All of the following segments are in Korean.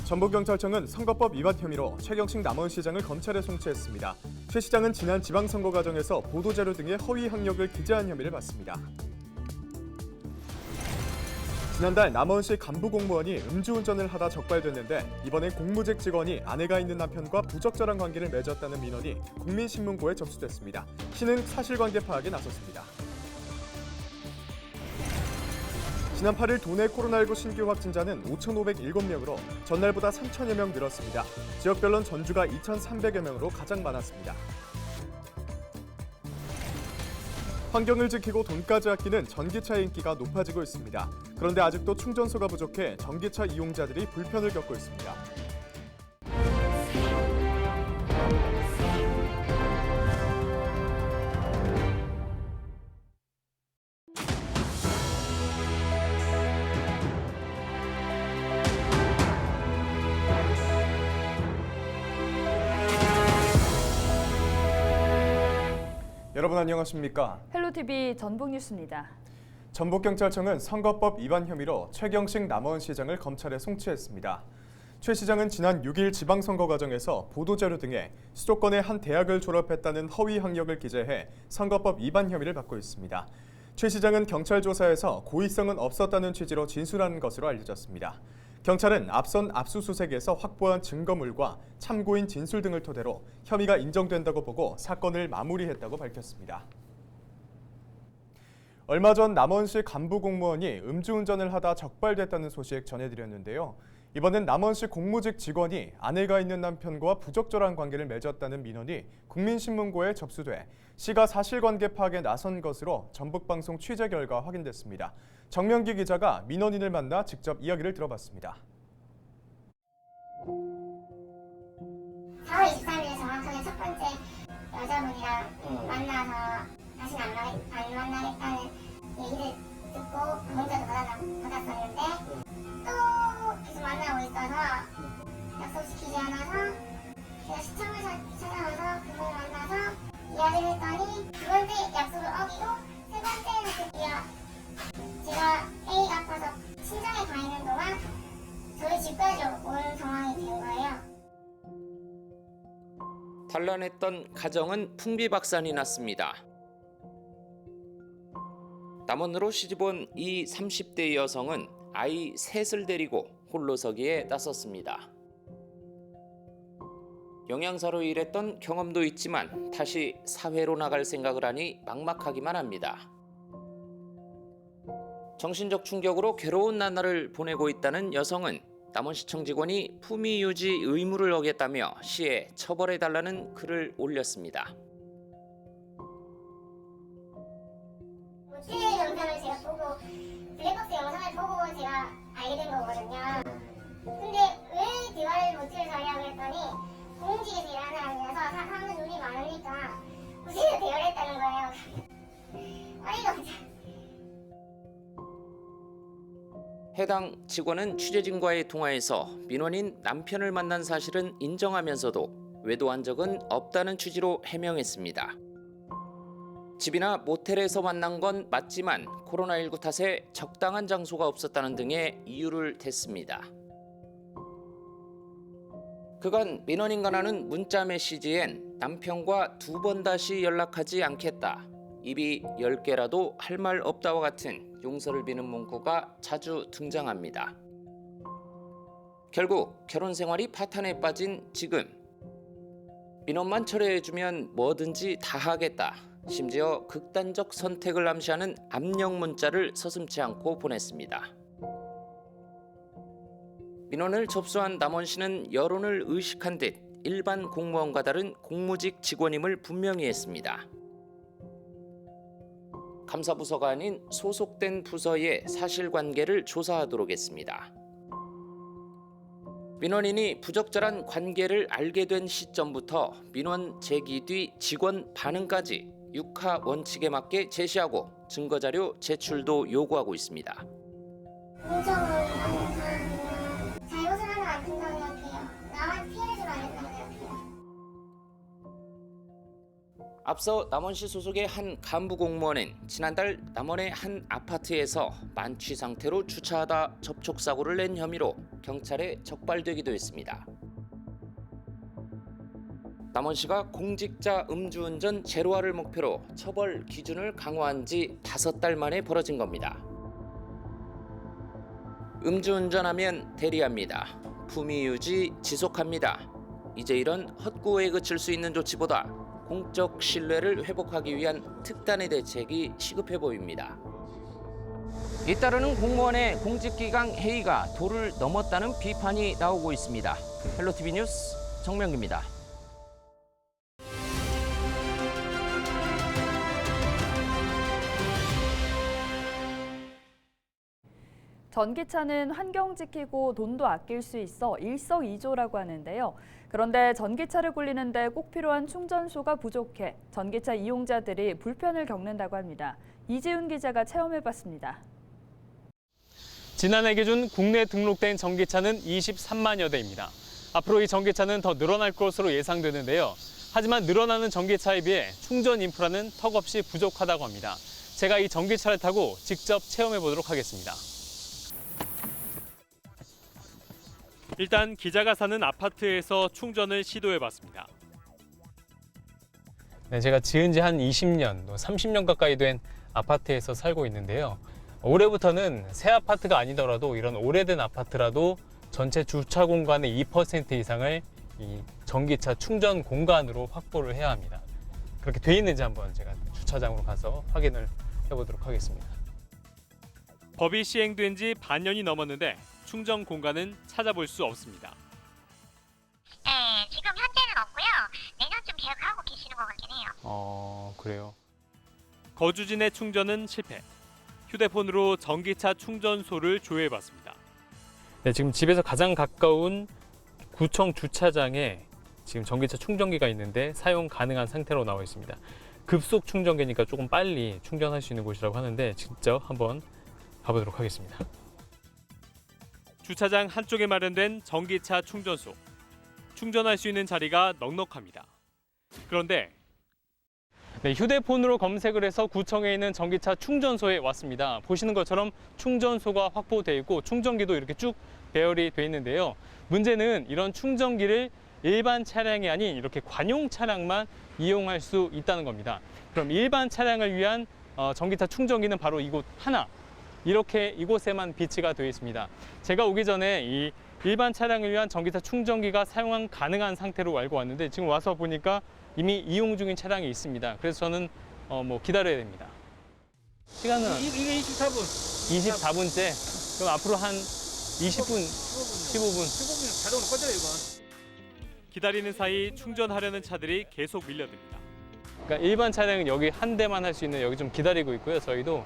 전북경찰청은 선거법 위반 혐의로 최경식 남원시장을 검찰에 송치했습니다. 최 시장은 지난 지방선거 과정에서 보도자료 등의 허위 학력을 기재한 혐의를 받습니다. 지난달 남원시 간부 공무원이 음주운전을 하다 적발됐는데 이번엔 공무직 직원이 아내가 있는 남편과 부적절한 관계를 맺었다는 민원이 국민신문고에 접수됐습니다. 시는 사실관계 파악에 나섰습니다. 지난 8일 도내 코로나19 신규 확진자는 5,507명으로 전날보다 3,000여 명 늘었습니다. 지역별로는 전주가 2,300여 명으로 가장 많았습니다. 환경을 지키고 돈까지 아끼는 전기차의 인기가 높아지고 있습니다. 그런데 아직도 충전소가 부족해 전기차 이용자들이 불편을 겪고 있습니다. 여러분 안녕하십니까? 헬로티비 전북뉴스입니다. 전북경찰청은 선거법 위반 혐의로 최경식 남원시장을 검찰에 송치했습니다. 최 시장은 지난 6일 지방선거 과정에서 보도자료 등에 수도권의 한 대학을 졸업했다는 허위 학력을 기재해 선거법 위반 혐의를 받고 있습니다. 최 시장은 경찰 조사에서 고의성은 없었다는 취지로 진술한 것으로 알려졌습니다. 경찰은 앞선 압수수색에서 확보한 증거물과 참고인 진술 등을 토대로 혐의가 인정된다고 보고 사건을 마무리했다고 밝혔습니다. 얼마 전 남원시 간부 공무원이 음주운전을 하다 적발됐다는 소식 전해드렸는데요. 이번엔 남원시 공무직 직원이 아내가 있는 남편과 부적절한 관계를 맺었다는 민원이 국민신문고에 접수돼 시가 사실관계 파악에 나선 것으로 전북방송 취재 결과 확인됐습니다. 정명기 기자가 민원인을 만나 직접 이야기를 들어봤습니다. 4월 23일에 정확하게 첫 번째 여자분이랑 만나서 다시는 안 만나겠다는 얘기를 듣고 문자도 받았었는데 또 계속 만나고 있어서 약속시키지 않아서 제가 시청을 찾아가서 그분을 만나서 이야기를 했더니 두 번째 약속을 어기고 세 번째는 제가 A가 아파서 친정에 가 있는 동안 저희 집까지 온 상황이 된 거예요. 단란했던 가정은 풍비박산이 났습니다. 남원으로 시집온 이 30대 여성은 아이 셋을 데리고 홀로서기에 나섰습니다. 영양사로 일했던 경험도 있지만 다시 사회로 나갈 생각을 하니 막막하기만 합니다. 정신적 충격으로 괴로운 나날을 보내고 있다는 여성은 남원시청 직원이 품위 유지 의무를 어겼다며 시에 처벌해달라는 글을 올렸습니다. 모텔 영상을 제가 보고 블랙박스 영상을 보고 제가 알게 된 거거든요. 근데 왜 대화를 모텔에서 하냐고 했더니 공직에서 일하는 사람이라서 사람은 눈이 많으니까 모텔에서 대화를 했다는 거예요. 어이가 없죠. 해당 직원은 취재진과의 통화에서 민원인 남편을 만난 사실은 인정하면서도 외도한 적은 없다는 취지로 해명했습니다. 집이나 모텔에서 만난 건 맞지만 코로나19 탓에 적당한 장소가 없었다는 등의 이유를 댔습니다. 그간 민원인과 나눈 문자 메시지엔 남편과 2번 다시 연락하지 않겠다, 입이 10개라도 할 말 없다와 같은 용서를 비는 문구가 자주 등장합니다. 결국 결혼 생활이 파탄에 빠진 지금, 민원만 철회해주면 뭐든지 다 하겠다, 심지어 극단적 선택을 암시하는 압력 문자를 서슴지 않고 보냈습니다. 민원을 접수한 남원시는 여론을 의식한 듯 일반 공무원과 다른 공무직 직원임을 분명히 했습니다. 감사부서가 아닌 소속된 부서의 사실관계를 조사하도록 했습니다. 민원인이 부적절한 관계를 알게 된 시점부터 민원 제기 뒤 직원 반응까지 육하 원칙에 맞게 제시하고 증거자료 제출도 요구하고 있습니다. 공정은 잘못을 하면 안 된다고 생각해요. 남한테 피해를 주면 안 된다고 생각해요. 앞서 남원시 소속의 한 간부 공무원은 지난달 남원의 한 아파트에서 만취 상태로 주차하다 접촉 사고를 낸 혐의로 경찰에 적발되기도 했습니다. 남원시가 공직자 음주운전 제로화를 목표로 처벌 기준을 강화한 지 5달 만에 벌어진 겁니다. 음주운전하면 대리합니다. 품위 유지 지속합니다. 이제 이런 헛구호에 그칠 수 있는 조치보다 공적 신뢰를 회복하기 위한 특단의 대책이 시급해 보입니다. 잇따르는 공무원의 공직기강 회의가 도를 넘었다는 비판이 나오고 있습니다. 헬로티비 뉴스 정명기입니다. 전기차는 환경 지키고 돈도 아낄 수 있어 일석이조라고 하는데요. 그런데 전기차를 굴리는데 꼭 필요한 충전소가 부족해 전기차 이용자들이 불편을 겪는다고 합니다. 이지훈 기자가 체험해봤습니다. 지난해 기준 국내 등록된 전기차는 23만여 대입니다. 앞으로 이 전기차는 더 늘어날 것으로 예상되는데요. 하지만 늘어나는 전기차에 비해 충전 인프라는 턱없이 부족하다고 합니다. 제가 이 전기차를 타고 직접 체험해보도록 하겠습니다. 일단 기자가 사는 아파트에서 충전을 시도해봤습니다. 네, 제가 지은 지 한 20년, 30년 가까이 된 아파트에서 살고 있는데요. 올해부터는 새 아파트가 아니더라도 이런 오래된 아파트라도 전체 주차 공간의 2% 이상을 이 전기차 충전 공간으로 확보를 해야 합니다. 그렇게 돼 있는지 한번 제가 주차장으로 가서 확인을 해보도록 하겠습니다. 법이 시행된 지 반년이 넘었는데 충전 공간은 찾아볼 수 없습니다. 네, 지금 현재는 없고요. 내년쯤 계획하고 계시는 것 같긴 해요. 그래요. 거주진의 충전은 실패. 휴대폰으로 전기차 충전소를 조회해봤습니다. 네, 지금 집에서 가장 가까운 구청 주차장에 지금 전기차 충전기가 있는데 사용 가능한 상태로 나와 있습니다. 급속 충전기니까 조금 빨리 충전할 수 있는 곳이라고 하는데 직접 한번 가보도록 하겠습니다. 주차장 한쪽에 마련된 전기차 충전소. 충전할 수 있는 자리가 넉넉합니다. 그런데 네, 휴대폰으로 검색을 해서 구청에 있는 전기차 충전소에 왔습니다. 보시는 것처럼 충전소가 확보되어 있고 충전기도 이렇게 쭉 배열이 되어 있는데요. 문제는 이런 충전기를 일반 차량이 아닌 이렇게 관용 차량만 이용할 수 있다는 겁니다. 그럼 일반 차량을 위한 전기차 충전기는 바로 이곳 하나. 이렇게 이곳에만 비치가 되어 있습니다. 제가 오기 전에 이 일반 차량을 위한 전기차 충전기가 사용 가능한 상태로 알고 왔는데 지금 와서 보니까 이미 이용 중인 차량이 있습니다. 그래서 저는 기다려야 됩니다. 시간은 24분째. 그럼 앞으로 한 20분, 15분 자동으로 꺼져요, 이건. 기다리는 사이 충전하려는 차들이 계속 밀려듭니다. 그러니까 일반 차량은 여기 한 대만 할 수 있는 여기 좀 기다리고 있고요. 저희도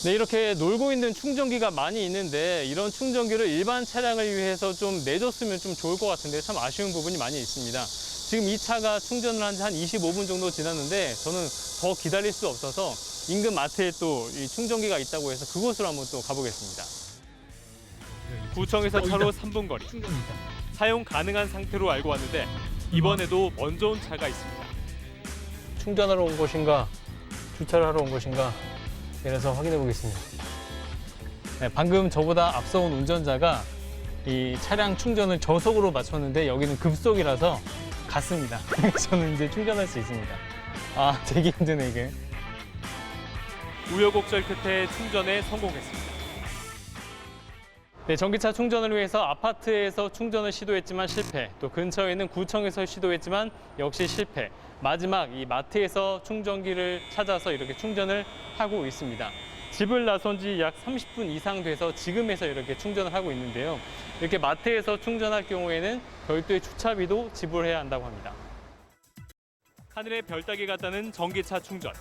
네, 이렇게 놀고 있는 충전기가 많이 있는데 이런 충전기를 일반 차량을 위해서 좀 내줬으면 좀 좋을 것 같은데 참 아쉬운 부분이 많이 있습니다. 지금 이 차가 충전을 한 지 한 25분 정도 지났는데 저는 더 기다릴 수 없어서 인근 마트에 또 이 충전기가 있다고 해서 그곳으로 한번 또 가보겠습니다. 구청에서 차로 3분 거리. 사용 가능한 상태로 알고 왔는데 이번에도 먼저 온 차가 있습니다. 충전하러 온 것인가 주차를 하러 온 것인가 그래서 확인해 보겠습니다. 네, 방금 저보다 앞서 온 운전자가 이 차량 충전을 저속으로 맞췄는데 여기는 급속이라서 갔습니다. 저는 이제 충전할 수 있습니다. 되게 힘드네 이게. 우여곡절 끝에 충전에 성공했습니다. 네, 전기차 충전을 위해서 아파트에서 충전을 시도했지만 실패, 또 근처에 있는 구청에서 시도했지만 역시 실패. 마지막 이 마트에서 충전기를 찾아서 이렇게 충전을 하고 있습니다. 집을 나선 지 약 30분 이상 돼서 지금에서 이렇게 충전을 하고 있는데요. 이렇게 마트에서 충전할 경우에는 별도의 주차비도 지불해야 한다고 합니다. 하늘에 별 따기 같다는 전기차 충전.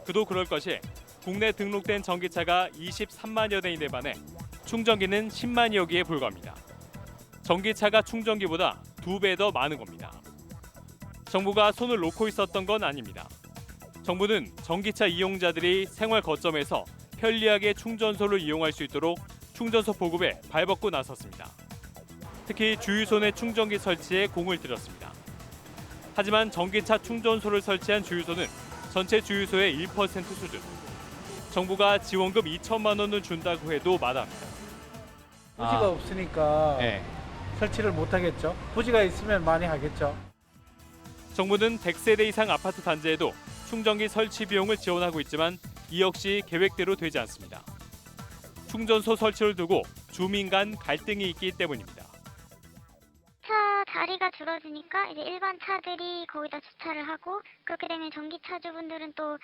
그도 그럴 것이 국내 등록된 전기차가 23만여 대인데 반해 충전기는 10만여 개에 불과합니다. 전기차가 충전기보다 2배 더 많은 겁니다. 정부가 손을 놓고 있었던 건 아닙니다. 정부는 전기차 이용자들이 생활 거점에서 편리하게 충전소를 이용할 수 있도록 충전소 보급에 발벗고 나섰습니다. 특히 주유소 내 충전기 설치에 공을 들였습니다. 하지만 전기차 충전소를 설치한 주유소는 전체 주유소의 1% 수준. 정부가 지원금 2천만 원을 준다고 해도 마다합니다. 부지가 없으니까 네. 설치를 못 하겠죠. 부지가 있으면 많이 하겠죠. 정부는 100세대 이상 아파트 단지에도 충전기 설치 비용을 지원하고 있지만 이 역시 계획대로 되지 않습니다. 충전소 설치를 두고 주민 간 갈등이 있기 때문입니다. 차 자리가 줄어드니까 이제 일반 차들이 거기다 주차를 하고 그렇게 되면 전기차주분들은 또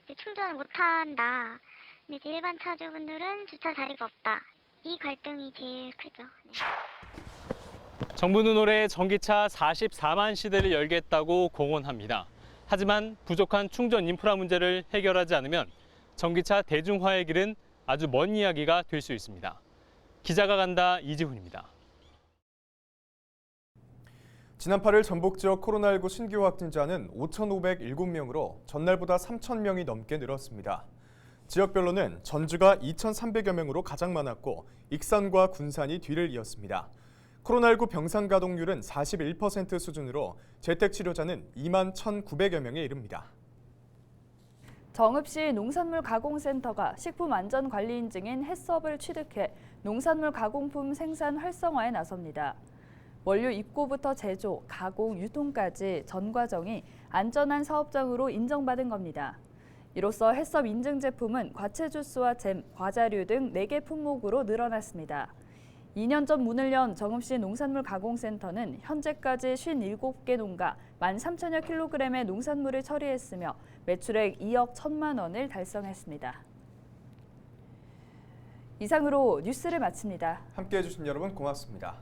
이제 충전을 못 한다. 근데 이제 일반 차주분들은 주차 자리가 없다. 이 갈등이 제일 크죠. 네. 정부는 올해 전기차 44만 시대를 열겠다고 공언합니다. 하지만 부족한 충전 인프라 문제를 해결하지 않으면 전기차 대중화의 길은 아주 먼 이야기가 될 수 있습니다. 기자가 간다 이지훈입니다. 지난 8일 전북 지역 코로나19 신규 확진자는 5,507명으로 전날보다 3,000명이 넘게 늘었습니다. 지역별로는 전주가 2,300여 명으로 가장 많았고 익산과 군산이 뒤를 이었습니다. 코로나19 병상 가동률은 41% 수준으로 재택치료자는 2만 1,900여 명에 이릅니다. 정읍시 농산물 가공센터가 식품안전관리 인증인 햇섭을 취득해 농산물 가공품 생산 활성화에 나섭니다. 원료 입고부터 제조, 가공, 유통까지 전 과정이 안전한 사업장으로 인정받은 겁니다. 이로써 햇섭 인증 제품은 과채 주스와 잼, 과자류 등 4개 품목으로 늘어났습니다. 2년 전 문을 연 정읍시 농산물 가공센터는 현재까지 57개 농가 13,000여 킬로그램의 농산물을 처리했으며 매출액 2억 1천만 원을 달성했습니다. 이상으로 뉴스를 마칩니다. 함께해 주신 여러분 고맙습니다.